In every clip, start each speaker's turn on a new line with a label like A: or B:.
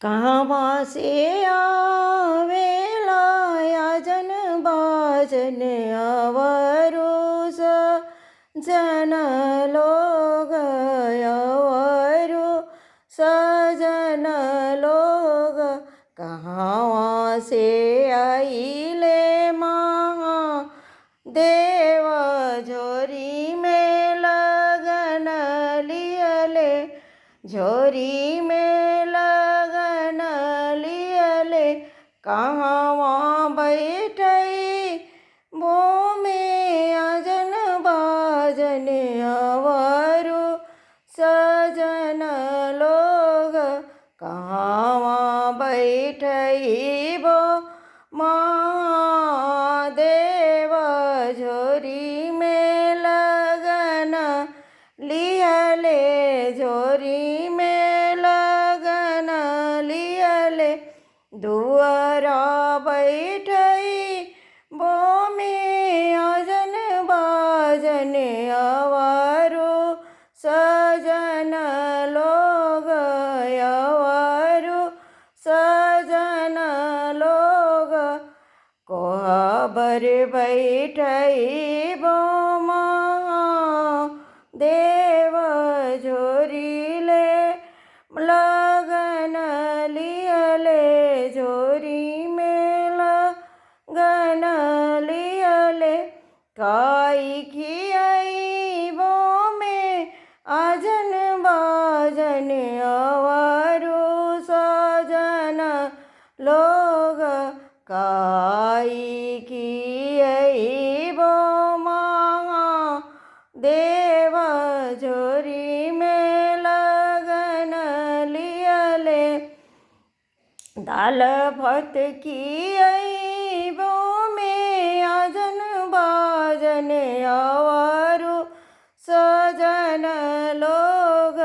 A: कहाँ से आवेला याजन बाजन अवरु सजन लोग अवरु सजन लोग कहाँ से आइले देव झोरी में लगन लियले झोरी में लगन लियले कहाँ बैठई वो में अजन बाजन अवरु सजन लोग कहाँ बैठई वो महादेव झोरी में लगन लियले झोरी में लगन लियले दुआरा बैठई बो में अजन बाजन अवरु सजन लोग अवरु सजन लोग कोहबर बैठई बो देव झोरीले लगन लियले झोरी में लगन लियले काई खियाई वो में अजन बाजन अवरु सजन लोग काई खियाई वो देव झोरी में लगन लियले दाल भात की वो में अजन बाजन अवरु सजन लोग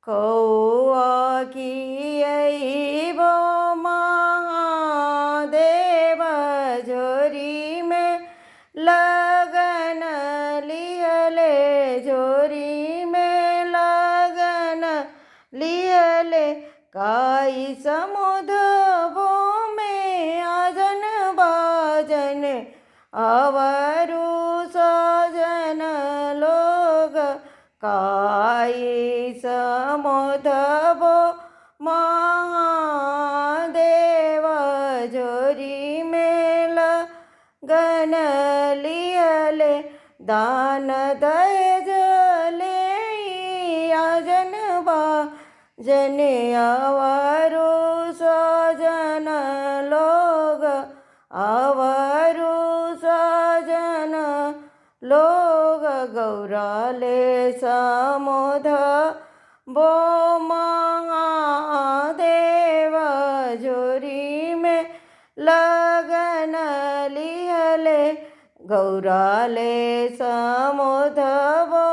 A: कौआ की वो महादेव झोरी में लगन लियले झोरी में लगन लियले काई समुद वो में अजन बाजन अवरु सजन लोग काई समुद वो महादेव झोरी में लगन लियले दान दय जले अजन बाजन अवरु सजन लोग अवरु सजन लोग गौराले समुध बो महादेव झोरी में लगन लियले गौराले समुध बो